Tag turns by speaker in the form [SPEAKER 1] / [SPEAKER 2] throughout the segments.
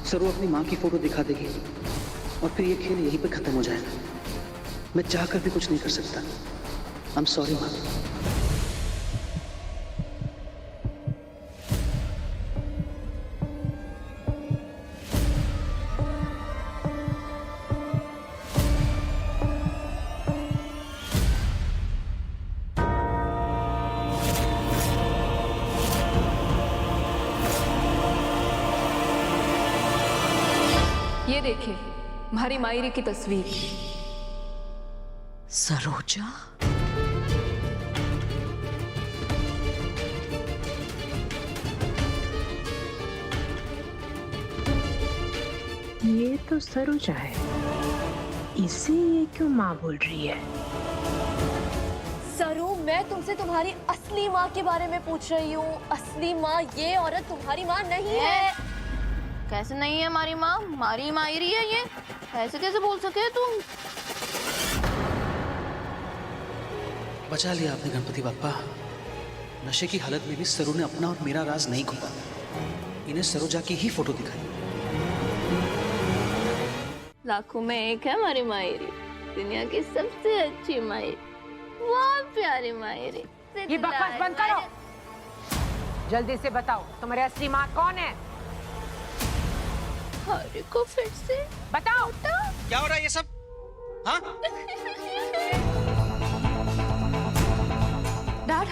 [SPEAKER 1] सरू अपनी माँ की फोटो दिखा देगी और फिर ये खेल यहीं पे खत्म हो जाएगा। मैं चाह कर भी कुछ नहीं कर सकता। आई एम सॉरी माँ।
[SPEAKER 2] ये देखिए हमारी मायरी की तस्वीर।
[SPEAKER 3] सरोजा?
[SPEAKER 4] ये तो सरोजा है, इसे ये क्यों माँ बोल रही है?
[SPEAKER 5] सरू, मैं तुमसे तुम्हारी असली माँ के बारे में पूछ रही हूँ। असली माँ, ये औरत तुम्हारी माँ नहीं है।
[SPEAKER 6] कैसे नहीं है हमारी माँ? हमारी मायरी है ये, ऐसे कैसे बोल सके तुम?
[SPEAKER 1] बचा लिया आपने गणपति बाप्पा। नशे की हालत में भी सरू ने अपना और मेरा राज नहीं खोला। इन्हें सरोजा की ही फोटो दिखाई।
[SPEAKER 6] लाखों में एक है हमारी मायरी, दुनिया की सबसे अच्छी मायरी, बहुत प्यारी मायरी।
[SPEAKER 4] ये बकवास बंद करो। जल्दी से बताओ तुम्हारी असली माँ कौन है?
[SPEAKER 6] अरे को फिर से
[SPEAKER 4] बताओ।
[SPEAKER 1] क्या हो रहा है ये सब? हाँ?
[SPEAKER 5] डैड,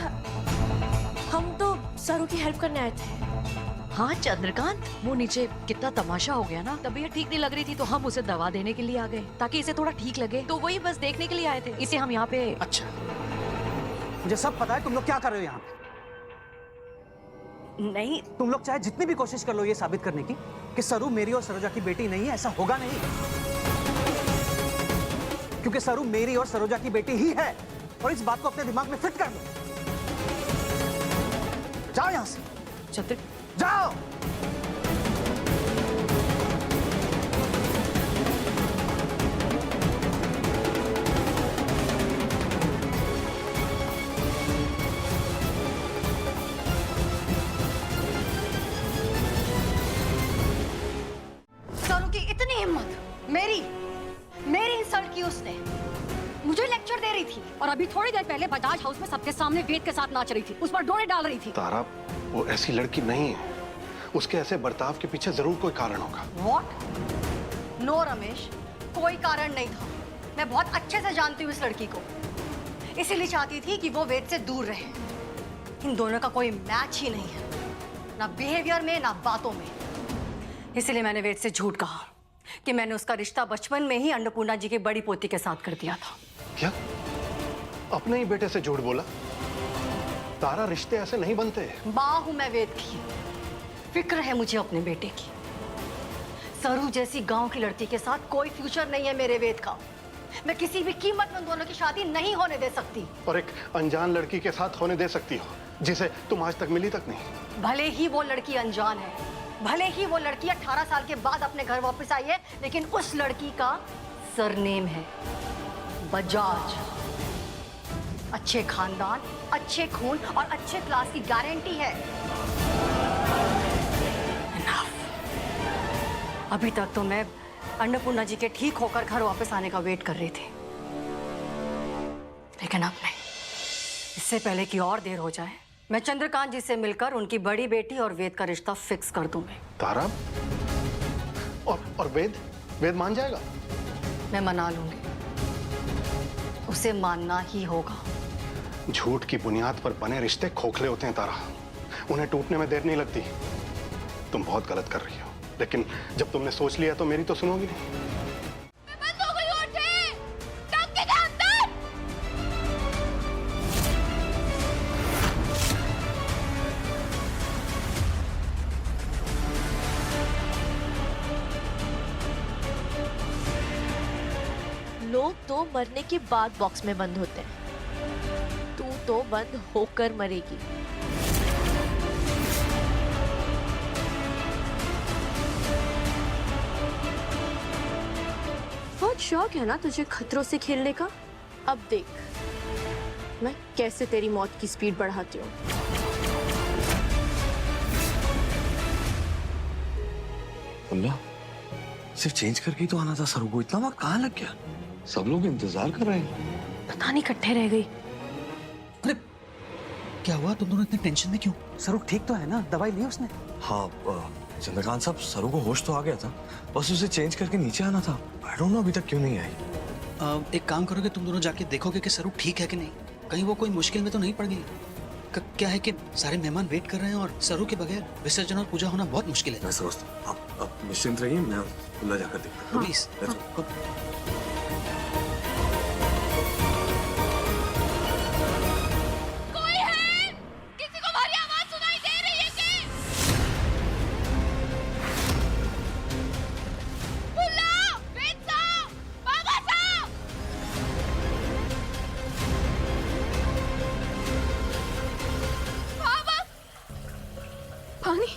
[SPEAKER 5] हम तो सरू की हेल्प करने आए थे।
[SPEAKER 3] हाँ चंद्रकांत, वो नीचे कितना तमाशा हो गया ना, तबीयत ठीक नहीं लग रही थी तो हम उसे दवा देने के लिए आ गए ताकि इसे थोड़ा ठीक लगे, तो वही बस देखने के लिए आए थे। इसे हम यहाँ पे।
[SPEAKER 1] अच्छा, मुझे सब पता है तुम लोग क्या कर रहे हो यहाँ पे।
[SPEAKER 5] नहीं,
[SPEAKER 1] तुम लोग चाहे जितनी भी कोशिश कर लो ये साबित करने की कि सरू मेरी और सरोजा की बेटी नहीं है, ऐसा होगा नहीं। क्योंकि सरू मेरी और सरोजा की बेटी ही है, और इस बात को अपने दिमाग में फिट कर लो। जाओ यहां से।
[SPEAKER 3] चंद्र,
[SPEAKER 1] जाओ।
[SPEAKER 5] सरू की इतनी हिम्मत, मेरी इंसल्ट की उसने। मुझे लेक्चर दे रही थी और अभी थोड़ी देर पहले बजाज हाउस में सबके सामने वेद के साथ नाच रही थी, उस पर डोरे डाल रही थी।
[SPEAKER 7] तारा, वो ऐसी लड़की नहीं है। उसके ऐसे बर्ताव के पीछे जरूर कोई कारण होगा।
[SPEAKER 5] What? नो रमेश, कोई कारण नहीं था। मैं बहुत अच्छे से जानती हूँ इस लड़की को, इसीलिए चाहती थी कि वो वेद से दूर रहे। इन दोनों का कोई मैच ही नहीं है, ना बिहेवियर में ना बातों में। इसीलिए मैंने वेद से झूठ कहा कि मैंने उसका रिश्ता बचपन में ही अन्नपूर्णा जी की बड़ी पोती के साथ कर दिया था।
[SPEAKER 7] क्या? अपने ही बेटे से झूठ बोला? तारा, रिश्ते ऐसे नहीं बनते।
[SPEAKER 5] माँ हूं मैं वेद की, फिक्र है मुझे अपने बेटे की। सरू जैसी गांव की लड़की के साथ कोई फ्यूचर नहीं है मेरे वेद का। मैं किसी भी कीमत में उन दोनों की शादी नहीं होने दे सकती।
[SPEAKER 7] और एक अनजान लड़की के साथ होने दे सकती हो, जिसे तुम आज तक मिली तक नहीं।
[SPEAKER 5] भले ही वो लड़की अनजान है, भले ही वो लड़की 18 साल के बाद अपने घर वापस आई है, लेकिन उस लड़की का सरनेम है बजाज। अच्छे खानदान, अच्छे खून और अच्छे क्लास की गारंटी है। Enough. अभी तक तो मैं अन्नपूर्णा जी के ठीक होकर घर वापस आने का वेट कर रही थी, लेकिन अब नहीं। इससे पहले कि और देर हो जाए, मैं चंद्रकांत जी से मिलकर उनकी बड़ी बेटी और वेद का रिश्ता फिक्स कर दूंगी।
[SPEAKER 7] तारा, और वेद मान जाएगा?
[SPEAKER 5] मैं मना लूंगी, उसे मानना ही होगा।
[SPEAKER 7] झूठ की बुनियाद पर बने रिश्ते खोखले होते हैं तारा, उन्हें टूटने में देर नहीं लगती। तुम बहुत गलत कर रही हो, लेकिन जब तुमने सोच लिया तो मेरी तो सुनोगी नहीं।
[SPEAKER 6] बंद हो गई, उठे, टंकी के अंदर।
[SPEAKER 8] लोग तो मरने के बाद बॉक्स में बंद होते हैं, तू तो बंद होकर मरेगी।
[SPEAKER 5] बहुत शौक है ना तुझे खतरों से खेलने का।
[SPEAKER 8] अब देख मैं कैसे तेरी मौत की स्पीड बढ़ाती हूँ।
[SPEAKER 9] अल्लाह, सिर्फ चेंज करके ही तो आना था सरू को, इतना वक्त कहाँ लग गया? सब लोग इंतजार कर रहे हैं।
[SPEAKER 2] पता नहीं इकट्ठे रह गई।
[SPEAKER 1] अरे क्या हुआ, तुम दोनों इतने टेंशन में क्यों? सरू ठीक तो है ना? दवाई ली उसने?
[SPEAKER 9] हाँ चंद्रकांत साहब, सरू को होश तो आ गया था, बस उसे चेंज करके नीचे आना था। आई डोंट नो अभी तक क्यों नहीं आई।
[SPEAKER 1] एक काम करोगे, तुम दोनों जाके देखोगे कि सरू ठीक है कि नहीं, कहीं वो कोई मुश्किल में तो नहीं पड़ गई। क्या है कि सारे मेहमान वेट कर रहे हैं और सरू के बगैर विसर्जन और पूजा होना बहुत मुश्किल है।
[SPEAKER 9] मैं समझता हूँ, आप निश्चिंत रहिए, मैं खुला जाकर देखता हूँ।
[SPEAKER 1] प्लीज।
[SPEAKER 6] कोई है? किसी को हमारी आवाज सुनाई दे रही है क्या? बुल्ला, वेद साहब, बाबा साहब। बाबा,
[SPEAKER 2] पानी